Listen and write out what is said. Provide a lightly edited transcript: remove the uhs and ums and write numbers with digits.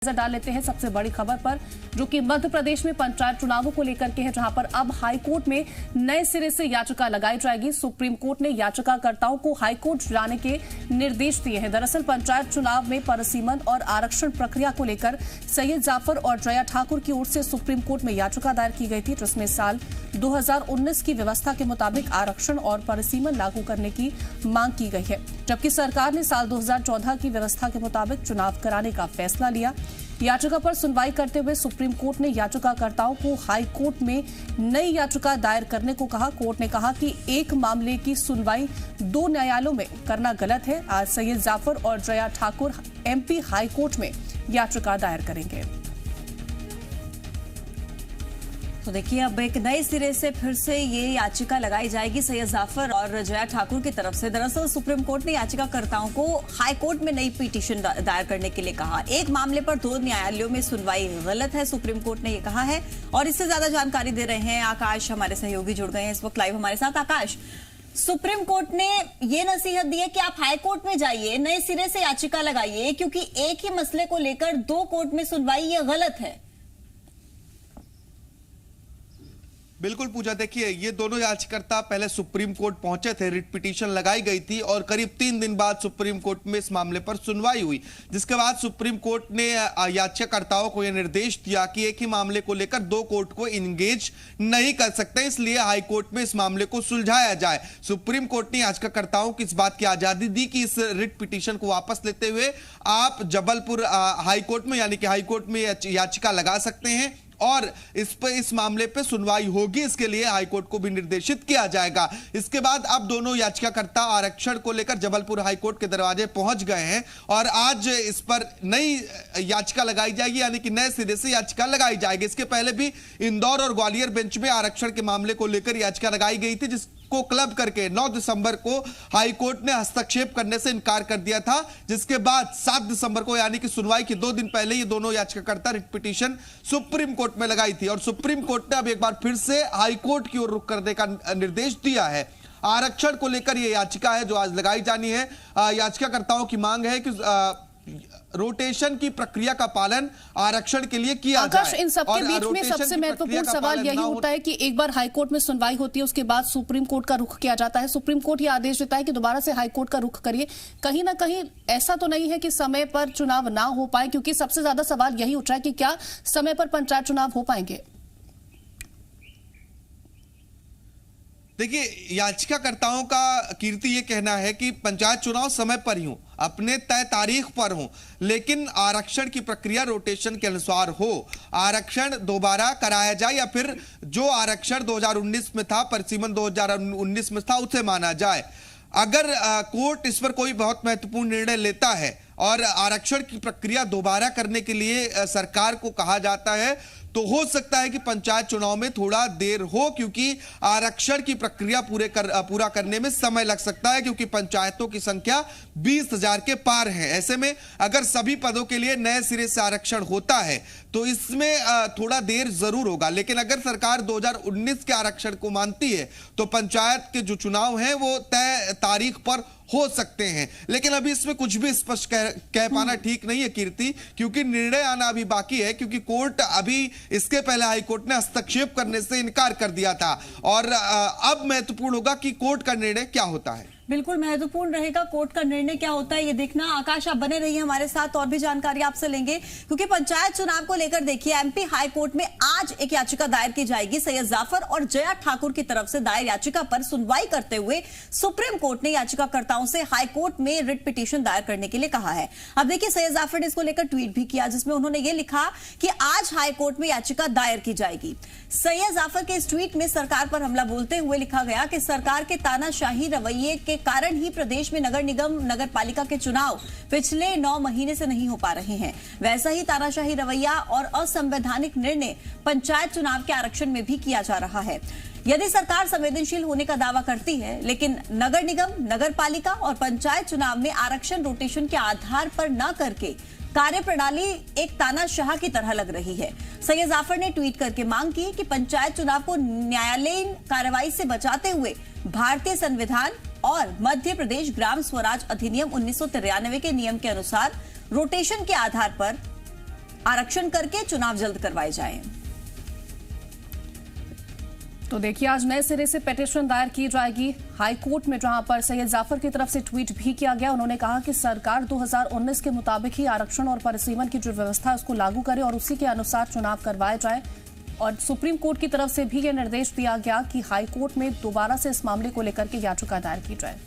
नजर डाल लेते हैं सबसे बड़ी खबर पर, जो कि मध्य प्रदेश में पंचायत चुनावों को लेकर के है, जहां पर अब हाईकोर्ट में नए सिरे से याचिका लगाई जाएगी। सुप्रीम कोर्ट ने याचिकाकर्ताओं को हाईकोर्ट जाने के निर्देश दिए हैं। दरअसल पंचायत चुनाव में परिसीमन और आरक्षण प्रक्रिया को लेकर सैयद जाफर और जया ठाकुर की ओर से सुप्रीम कोर्ट में याचिका दायर की गई थी, जिसमें साल 2019 की व्यवस्था के मुताबिक आरक्षण और परिसीमन लागू करने की मांग की गई है, जबकि सरकार ने साल 2014 की व्यवस्था के मुताबिक चुनाव कराने का फैसला लिया। याचिका पर सुनवाई करते हुए सुप्रीम कोर्ट ने याचिकाकर्ताओं को हाई कोर्ट में नई याचिका दायर करने को कहा। कोर्ट ने कहा कि एक मामले की सुनवाई दो न्यायालयों में करना गलत है। आज सैयद जाफर और Jaya Thakur MP high court में याचिका दायर करेंगे। तो देखिए, अब एक नए सिरे से फिर से ये याचिका लगाई जाएगी सैयद जाफर और जया ठाकुर की तरफ से। दरअसल सुप्रीम कोर्ट ने याचिकाकर्ताओं को हाई कोर्ट में नई पिटीशन दायर करने के लिए कहा। एक मामले पर दो न्यायालयों में सुनवाई गलत है, सुप्रीम कोर्ट ने ये कहा है। और इससे ज्यादा जानकारी दे रहे हैं आकाश, हमारे सहयोगी जुड़ गए हैं इस वक्त लाइव हमारे साथ। आकाश, सुप्रीम कोर्ट ने ये नसीहत दी है कि आप हाई कोर्ट में जाइए, नए सिरे से याचिका लगाइए, क्योंकि एक ही मसले को लेकर दो कोर्ट में सुनवाई ये गलत है। बिल्कुल पूजा, देखिए ये दोनों याचिकाकर्ता पहले सुप्रीम कोर्ट पहुंचे थे, रिट पिटीशन लगाई गई थी और करीब 3 दिन बाद सुप्रीम कोर्ट में इस मामले पर सुनवाई हुई, जिसके बाद सुप्रीम कोर्ट ने याचिकाकर्ताओं को यह निर्देश दिया कि एक ही मामले को लेकर दो कोर्ट को इंगेज नहीं कर सकते, इसलिए हाई कोर्ट में इस मामले को सुलझाया जाए। सुप्रीम कोर्ट ने याचिकाकर्ताओं को इस बात की आजादी दी कि इस रिट पिटीशन को वापस लेते हुए आप जबलपुर हाई कोर्ट में यानी कि हाई कोर्ट में याचिका लगा सकते हैं और इस मामले पे सुनवाई होगी। इसके लिए हाईकोर्ट को भी निर्देशित किया जाएगा। इसके बाद अब दोनों याचिकाकर्ता आरक्षण को लेकर जबलपुर हाईकोर्ट के दरवाजे पहुंच गए हैं और आज इस पर नई याचिका लगाई जाएगी, यानी कि नए सिरे से याचिका लगाई जाएगी। इसके पहले भी इंदौर और ग्वालियर बेंच में आरक्षण के मामले को लेकर याचिका लगाई गई थी, जिसको क्लब करके 9 दिसंबर को हाईकोर्ट ने हस्तक्षेप करने से इनकार कर दिया था, जिसके बाद 7 दिसंबर को यानी कि सुनवाई के 2 दिन पहले ये दोनों याचिकाकर्ता रिट पिटीशन सुप्रीम कोर्ट में लगाई थी और सुप्रीम कोर्ट ने अब एक बार फिर से हाई कोर्ट की ओर रुख करने का निर्देश दिया है। आरक्षण को लेकर यह याचिका है जो आज लगाई जानी है। याचिकाकर्ताओं की मांग है कि रोटेशन की प्रक्रिया का पालन आरक्षण के लिए किया आकाश, जाए। इन सबके बीच में सबसे महत्वपूर्ण सवाल यही उठता है कि एक बार हाईकोर्ट में सुनवाई होती है, उसके बाद सुप्रीम कोर्ट का रुख किया जाता है। सुप्रीम कोर्ट यह आदेश देता है कि दोबारा से हाईकोर्ट का रुख करिए। कहीं ना कहीं ऐसा तो नहीं है कि समय पर चुनाव ना हो पाए, क्योंकि सबसे ज्यादा सवाल यही उठ रहा है कि क्या समय पर पंचायत चुनाव हो पाएंगे। देखिए, याचिकाकर्ताओं का कीर्ति ये कहना है कि पंचायत चुनाव समय पर ही हो, अपने तय तारीख पर हो, लेकिन आरक्षण की प्रक्रिया रोटेशन के अनुसार हो। आरक्षण दोबारा कराया जाए या फिर जो आरक्षण 2019 में था, परिसीमन 2019 में था, उसे माना जाए। अगर कोर्ट इस पर कोई बहुत महत्वपूर्ण निर्णय लेता है और आरक्षण की प्रक्रिया दोबारा करने के लिए सरकार को कहा जाता है, तो हो सकता है कि पंचायत चुनाव में थोड़ा देर हो, क्योंकि आरक्षण की प्रक्रिया पूरा करने में समय लग सकता है, क्योंकि पंचायतों की संख्या 20,000 के पार है। ऐसे में अगर सभी पदों के लिए नए सिरे से आरक्षण होता है तो इसमें थोड़ा देर जरूर होगा। लेकिन अगर सरकार 2019 के आरक्षण को मानती है तो पंचायत के जो चुनाव हैं वो तय तारीख पर हो सकते हैं। लेकिन अभी इसमें कुछ भी स्पष्ट कह पाना ठीक नहीं है कीर्ति, क्योंकि निर्णय आना अभी बाकी है, क्योंकि कोर्ट अभी इसके पहले हाईकोर्ट ने हस्तक्षेप करने से इनकार कर दिया था और अब महत्वपूर्ण होगा कि कोर्ट का निर्णय क्या होता है। बिल्कुल महत्वपूर्ण रहेगा कोर्ट का निर्णय क्या होता है ये देखना। आकाश, आप बने रहिए हमारे साथ, और भी जानकारी आपसे लेंगे, क्योंकि पंचायत चुनाव को लेकर देखिए एमपी हाई कोर्ट में आज एक याचिका दायर की जाएगी। सैयद जाफर और जया ठाकुर की तरफ से दायर याचिका पर सुनवाई करते हुए सुप्रीम कोर्ट ने याचिकाकर्ताओं से हाई कोर्ट में रिट पिटीशन दायर करने के लिए कहा है। अब देखिए, सैयद जाफर ने इसको लेकर ट्वीट भी किया, जिसमें उन्होंने ये लिखा कि आज हाई कोर्ट में याचिका दायर की जाएगी। सैयद जाफर के इस ट्वीट में सरकार पर हमला बोलते हुए लिखा गया कि सरकार के तानाशाही रवैये के कारण ही प्रदेश में नगर निगम नगर पालिका के चुनाव पिछले 9 महीने से नहीं हो पा रहे हैं। वैसा ही तानाशाही रवैया और असंवैधानिक निर्णय पंचायत चुनाव के आरक्षण में भी किया जा रहा है। यदि सरकार संवेदनशील होने का दावा करती है, लेकिन नगर निगम, नगर पालिका और पंचायत चुनाव में आरक्षण रोटेशन के आधार पर न करके कार्यप्रणाली एक तानाशाह की तरह लग रही है। सैयद जाफर ने ट्वीट करके मांग की कि पंचायत चुनाव को न्यायालयीन कार्रवाई से बचाते हुए भारतीय संविधान और मध्य प्रदेश ग्राम स्वराज अधिनियम 1993 के नियम के अनुसार रोटेशन के आधार पर आरक्षण करके चुनाव जल्द करवाए जाएं। तो देखिए, आज नए सिरे से पिटीशन दायर की जाएगी हाई कोर्ट में, जहां पर सैयद जाफर की तरफ से ट्वीट भी किया गया। उन्होंने कहा कि सरकार 2019 के मुताबिक ही आरक्षण और परिसीमन की जो व्यवस्था है उसको लागू करे और उसी के अनुसार चुनाव करवाए जाए। और सुप्रीम कोर्ट की तरफ से भी यह निर्देश दिया गया कि हाई कोर्ट में दोबारा से इस मामले को लेकर के याचिका दायर की जाए।